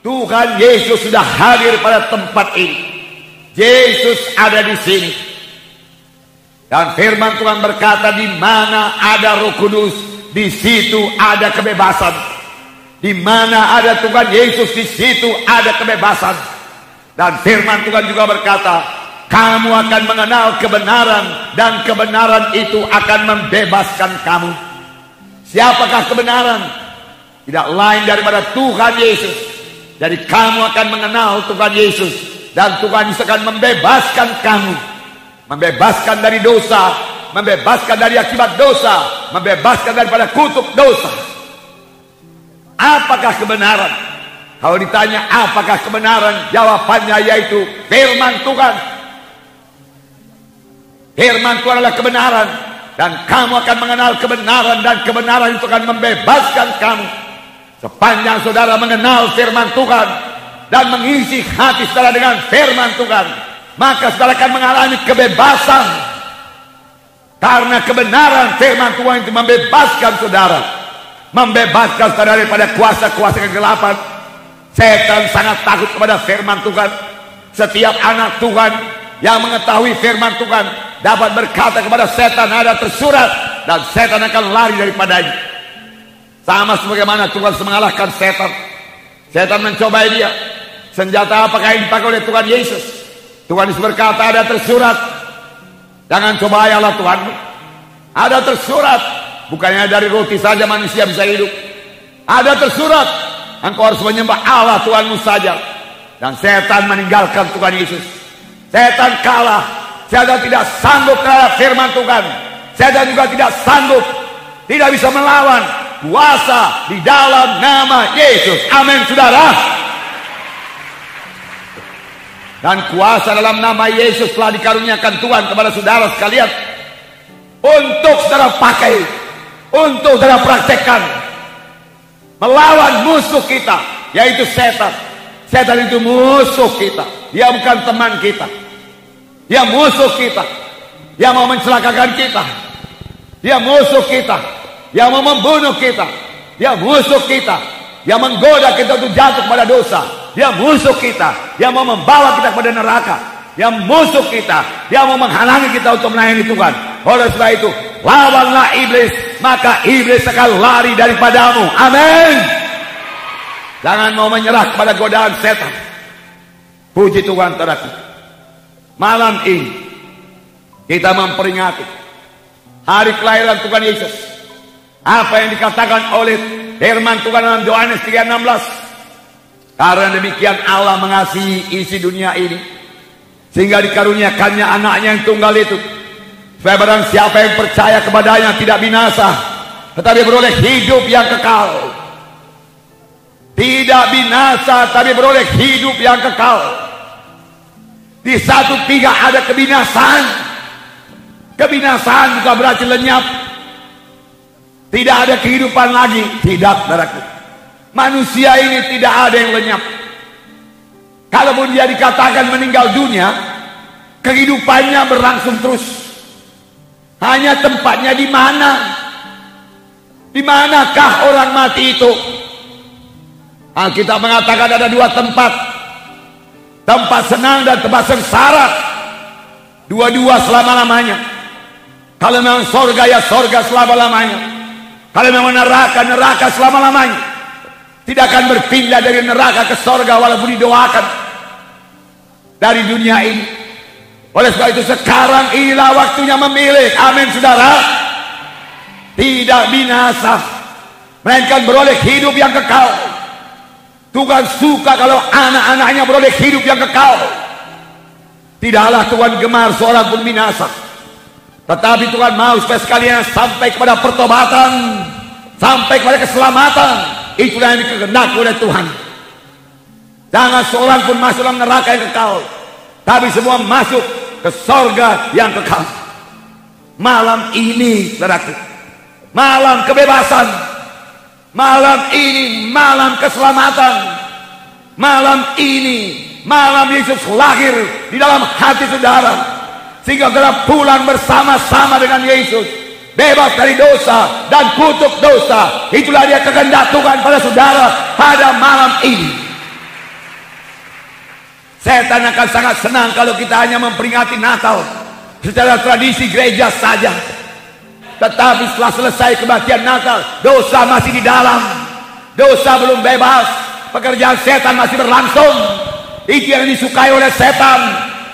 Tuhan Yesus sudah hadir pada tempat ini. Yesus ada di sini. Dan firman Tuhan berkata, di mana ada Roh Kudus, di situ ada kebebasan. Di mana ada Tuhan Yesus, di situ ada kebebasan. Dan firman Tuhan juga berkata, kamu akan mengenal kebenaran, dan kebenaran itu akan membebaskan kamu. Siapakah kebenaran? Tidak lain daripada Tuhan Yesus. Jadi kamu akan mengenal Tuhan Yesus, dan Tuhan Yesus akan membebaskan kamu. Membebaskan dari dosa, membebaskan dari akibat dosa, membebaskan daripada kutuk dosa. Apakah kebenaran? Kalau ditanya apakah kebenaran, jawabannya yaitu firman Tuhan. Firman Tuhan adalah kebenaran, dan kamu akan mengenal kebenaran, dan kebenaran itu akan membebaskan kamu. Sepanjang saudara mengenal firman Tuhan dan mengisi hati saudara dengan firman Tuhan, maka saudara akan mengalami kebebasan. Karena kebenaran firman Tuhan itu membebaskan saudara. Membebaskan saudara daripada kuasa-kuasa kegelapan. Setan sangat takut kepada firman Tuhan. Setiap anak Tuhan yang mengetahui firman Tuhan dapat berkata kepada setan, ada tersurat, dan setan akan lari daripadanya. Sama sebagaimana Tuhan mengalahkan setan. Setan mencobai dia. Senjata apakah yang dipakai oleh Tuhan Yesus? Tuhan Yesus berkata, ada tersurat, jangan cobai Allah Tuhanmu. Ada tersurat, bukannya dari roti saja manusia bisa hidup. Ada tersurat, engkau harus menyembah Allah Tuhanmu saja. Dan setan meninggalkan Tuhan Yesus. Setan kalah. Setan tidak sanggup terhadap firman Tuhan. Setan juga tidak sanggup, tidak bisa melawan kuasa di dalam nama Yesus. Amin saudara. Dan kuasa dalam nama Yesus telah dikaruniakan Tuhan kepada saudara sekalian, untuk saudara pakai, untuk saudara praktekkan, melawan musuh kita, yaitu setan. Setan itu musuh kita. Dia bukan teman kita. Dia musuh kita. Dia mau mencelakakan kita. Dia musuh kita. Yang mau membunuh kita. Dia musuh kita. Yang menggoda kita untuk jatuh kepada dosa. Dia musuh kita. Yang mau membawa kita kepada neraka. Yang musuh kita. Yang mau menghalangi kita untuk melayani Tuhan. Oleh sebab itu, lawanlah iblis, maka iblis akan lari daripadamu. Amin. Jangan mau menyerah kepada godaan setan. Puji Tuhan saudaraku. Malam ini kita memperingati hari kelahiran Tuhan Yesus. Apa yang dikatakan oleh firman Tuhan dalam Yohanes 3:16. Karena demikian Allah mengasihi isi dunia ini, sehingga dikaruniakannya anaknya yang tunggal itu, supaya barang siapa yang percaya kepadanya tidak binasa, tetapi beroleh hidup yang kekal. Tidak binasa, tapi beroleh hidup yang kekal. Di satu pihak ada kebinasaan. Kebinasaan juga berarti lenyap. Tidak ada kehidupan lagi. Tidak, saudaraku. Manusia ini tidak ada yang lenyap. Kalaupun dia dikatakan meninggal dunia, kehidupannya berlangsung terus. Hanya tempatnya di mana? Di manakah orang mati itu? Alkitab mengatakan ada dua tempat. Tempat senang dan tempat sengsara. Dua-dua selama-lamanya. Kalau memang sorga, ya sorga selama-lamanya. Kalau memang neraka, neraka selama-lamanya. Tidak akan berpindah dari neraka ke sorga walaupun didoakan dari dunia ini. Oleh sebab itu sekarang inilah waktunya memilih. Amin saudara. Tidak binasa, melainkan beroleh hidup yang kekal. Tuhan suka kalau anak-anaknya beroleh hidup yang kekal. Tidaklah Tuhan gemar seorang pun binasa, tetapi Tuhan mau supaya sekalian sampai kepada pertobatan, sampai kepada keselamatan. Itulah yang dikehendaki oleh Tuhan. Jangan seorang pun masuk dalam neraka yang kekal, tapi semua masuk ke sorga yang kekal. Malam ini, saudaraku, malam kebebasan. Malam ini malam keselamatan. Malam ini malam Yesus lahir di dalam hati saudara. sehingga saudara pulang bersama-sama dengan Yesus, bebas dari dosa dan kutuk dosa. Itulah dia kehendak Tuhan pada saudara pada malam ini. Setan akan sangat senang kalau kita hanya memperingati Natal secara tradisi gereja saja. Tetapi setelah selesai kebaktian Natal, dosa masih di dalam, dosa belum bebas, pekerjaan setan masih berlangsung. Itu yang disukai oleh setan.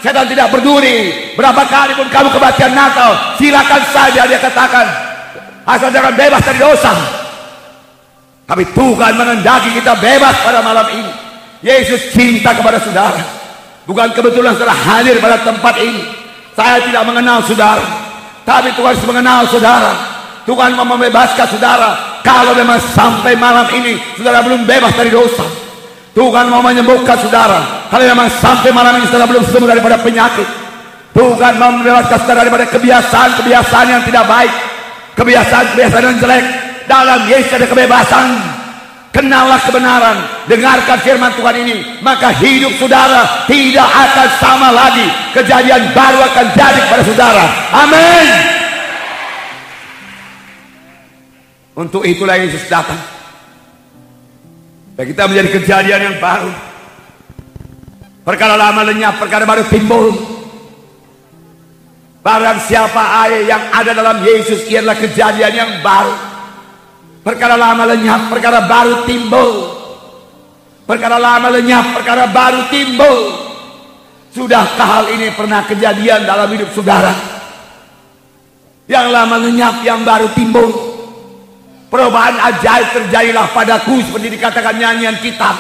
Setan tidak peduli berapa kali pun kamu kebaktian Natal, silakan saja, dia katakan, asal jangan bebas dari dosa. Tapi Tuhan mengendaki kita bebas pada malam ini. Yesus cinta kepada saudara. Bukan kebetulan saudara hadir pada tempat ini. Saya tidak mengenal saudara, tapi Tuhan mengenal saudara. Tuhan mau membebaskan saudara. Kalau memang sampai malam ini saudara belum bebas dari dosa, Tuhan mau menyembuhkan saudara. Kalau memang sampai malam ini saudara belum sembuh daripada penyakit, Tuhan mau membebaskan saudara daripada kebiasaan-kebiasaan yang tidak baik, kebiasaan-kebiasaan yang jelek. Dalam Yesus ada kebebasan. Kenallah kebenaran, dengarkan firman Tuhan ini, maka hidup saudara tidak akan sama lagi. Kejadian baru akan jadi kepada saudara. Amin. Untuk itulah Yesus datang, dan kita menjadi kejadian yang baru. Perkara lama lenyap, perkara baru timbul. Barang siapa yang ada dalam Yesus, ialah kejadian yang baru. Perkara lama lenyap, perkara baru timbul. Perkara lama lenyap, perkara baru timbul. Sudahkah hal ini pernah kejadian dalam hidup saudara? Yang lama lenyap, yang baru timbul. Perubahan ajaib terjadilah padaku, seperti dikatakan nyanyian kita.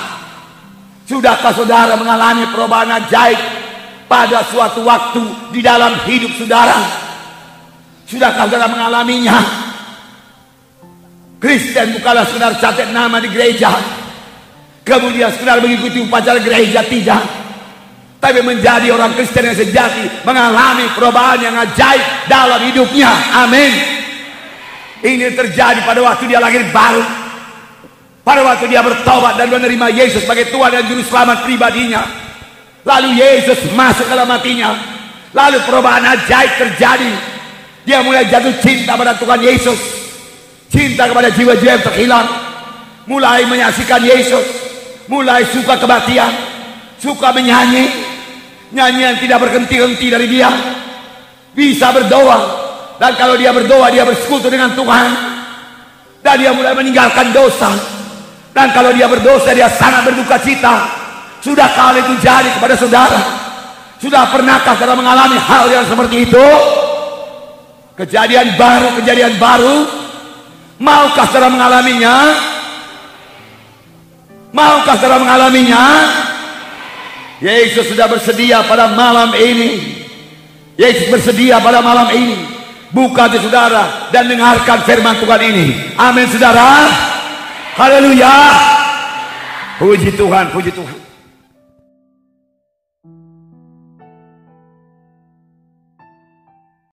Sudahkah saudara mengalami perubahan ajaib pada suatu waktu di dalam hidup saudara? Sudahkah saudara mengalaminya? Kristen bukanlah sekedar catat nama di gereja, kemudian sekedar mengikuti upacara gereja, tidak. Tapi menjadi orang Kristen yang sejati, mengalami perubahan yang ajaib dalam hidupnya. Amin. Ini terjadi pada waktu dia lahir baru, pada waktu dia bertobat dan menerima Yesus sebagai Tuhan dan Juru Selamat pribadinya. Lalu Yesus masuk dalam hatinya, lalu perubahan ajaib terjadi. Dia mulai jatuh cinta pada Tuhan Yesus, cinta kepada jiwa-jiwa yang terhilang, mulai menyaksikan Yesus, mulai suka kebaktian, suka menyanyi, nyanyian tidak berhenti-henti dari dia, bisa berdoa, dan kalau dia berdoa dia bersekutu dengan Tuhan, dan dia mulai meninggalkan dosa, dan kalau dia berdosa dia sangat berduka cita. Sudah kali itu jadi kepada saudara? Sudah pernahkah saudara mengalami hal yang seperti itu? Kejadian baru. Maukah saudara mengalaminya? Maukah saudara mengalaminya? Yesus sudah bersedia pada malam ini. Yesus bersedia pada malam ini. Buka hati saudara dan dengarkan firman Tuhan ini. Amin saudara. Haleluya. Puji Tuhan, puji Tuhan.